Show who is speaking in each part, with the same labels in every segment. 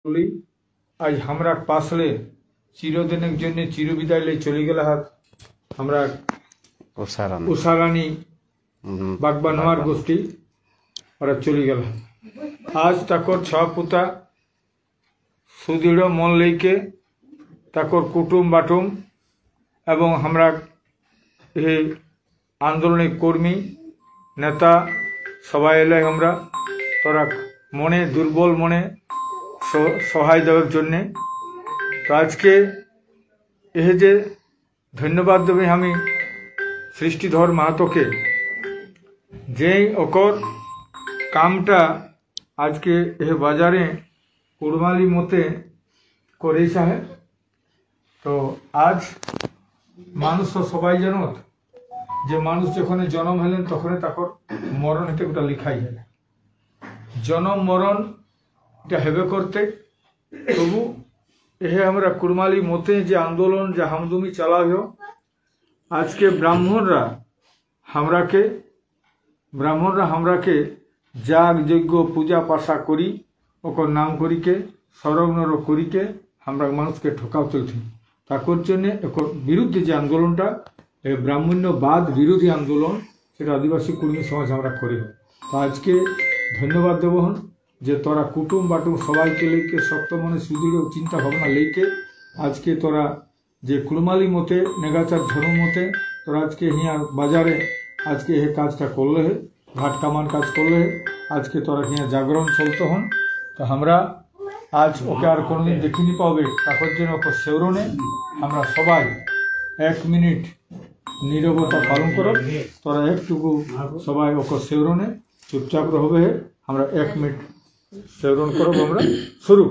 Speaker 1: বলি আজ আমরা পাশলে চিরদিনের জন্য চিরবিদায় লে চলে গেল হাত আমরা উষারানী বাগবা নোয়ার গোষ্ঠী ওরা চলে গেল। আজ তাকর ছ পুতা সুদৃঢ় মন লইকে তাকর কুটুম বাটুম এবং আমরা এই আন্দোলনের কর্মী নেতা সবাই এলে আমরা তোরা মনে দুর্বল মনে সহায় দেওয়ার জন্যে। তো আজকে এ যে ধন্যবাদ দেবে আমি সৃষ্টিধর মাহাতোকে যে ওকর কামটা আজকে এ বাজারে কুড়মালি মতে করে সাহেব। তো আজ মানুষ তো সবাই জানত যে মানুষ যখন জন্ম হলেন তখন তাকর মরণ হেতে ওটা লিখাই যায় জন্ম মরণ এটা হেবে করতে। তবু এ আমরা কুড়মালি মতে যে আন্দোলন যে হামদুমি চালাও আজকে ব্রাহ্মণরা হামরাকে যাগ যজ্ঞ পূজা পাশা করি ওকর নাম করিকে সরগ্নর করিকে আমরা মানুষকে ঠকাও চলছি তাকর জন্য ওকর বিরুদ্ধে যে আন্দোলনটা ব্রাহ্মণ্যবাদ বিরোধী আন্দোলন সেটা আদিবাসী কর্মী সমাজ আমরা করি। তো আজকে ধন্যবাদ দেব যে তোরা কুটুম বাটুম সবাইকে লেকে শক্ত মনে সুদৃঢ় চিন্তা ভাবনা লেকে আজকে তোরা যে কুড়মালি মতে নেগাচার ধর্ম মতে তোরা আজকে হিয়া বাজারে আজকে এ কাজটা করলে হে ঘাট কামান কাজ করলে হে আজকে তোরা হিয়া জাগরণ চলতে হন। তো আমরা আজ ওকে আর কোনোদিন দেখিনি পাবে তারপর যেন ওকে সেওরণে আমরা সবাই 1 মিনিট নীরবতা পালন করো। তোরা একটুকু সবাই ওকে সেওরণে চুপচাপ রহবে আমরা 1 মিনিট সেবন করব। আমরা শুরু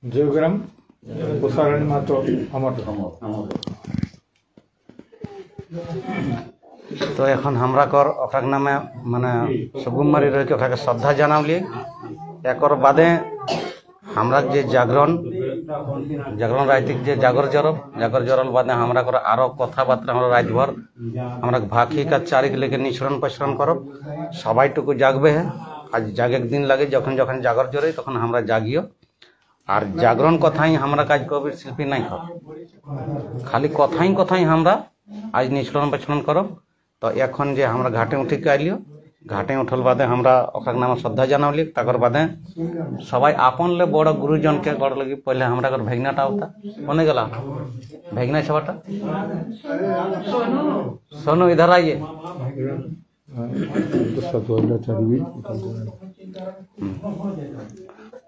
Speaker 1: জয়গ্রাম উষারানী মাহাতো আমার।
Speaker 2: তো এখন আমরা কর ওখান নামে মানে সুগুমারি রয়েছে ওখানে শ্রদ্ধা জানাবলি একর বাদে আমরা যে জাগরণ রাইতিক যে জাগর জরল বাদে আমরা কর আরো কথাবার্তা আমরা রাতভর আমরা ভাখি কাজ চারিক লেগে নিঃসরণ পরিসরণ করব সবাইটুকু জাগবে। আজ জাগেক দিন লাগে যখন যখন জাগর জরে তখন আমরা জাগিও আর জাগরণ কথাই আমরা কাজ কবির শিল্পী নাই কর খালি কথাই আমরা আজ নিঃসরণ পরিসরণ করব। তো এখন যে আমরা ঘাটে উঠি আইলিও ঘাটে উঠল বাদে আমরা ওখানে নাম শ্রদ্ধা জানাবলি তাকর বাদে সবাই আপন লে বড় গুরুজনকে গড় লাগি পহলে আমরা ভেগনাটা উঠা মনে গেল ভেগনা সবাটা सोनू इधर आइए।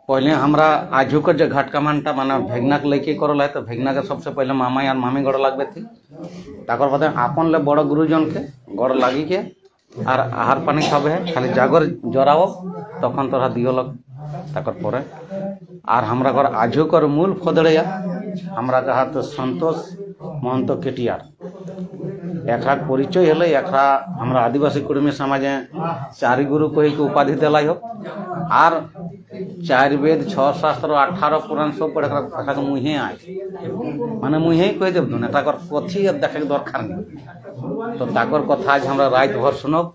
Speaker 2: पहले हमरा आजू का जो घाट कमानटा माना भेगना के लेके करल है तो भेगना के सबसे पहले मामा और मामी गड़ लगबे थी ताकर बाद आपन ले बड़ गुरुजन के गड़ लगी के और आहार पानी खाबे है खाली जागर जराओ तखन तोरा दियो लग ताकर परे और हमरा घर आजू कर मूल फदड़िया हमरा कहा तो संतोष महंत केटियार एकरा परिचय हले एकरा हमरा आदिवासी कुर्मी समाजे चारि गुरु कही के उपाधि दिलाई हो और 4 वेद 6 शास्त्र 18 पुराण सब पढ़ कर मुहे आए माने मुहे कह देव ना ताकर कथी देखे दरकार नहीं। तो ताकर कथा आज हमरा रात भर सुनब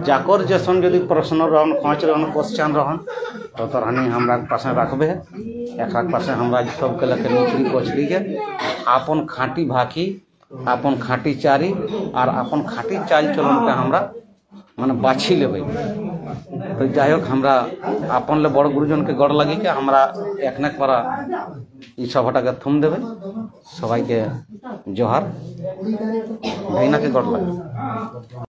Speaker 2: जाकर जैसन यदि प्रश्न रहन खोच रहन क्वेश्चन रहन तो तोरानी हमरा पास रखबे एकरा पास हमरा सब के लेके नीचली कोचली के आपन खाटी भाखी आपन खाटी चारी और आपन खाटी चाल चलन के हमरा माने बाछी लेबे। तो जायक हमरा आपन ले बड़ गुरुजन के गड़ लगी के हमरा एकनेक परा ई सभाटा के थुम देबे सबाई के जोहार भैना के गड़ लगे।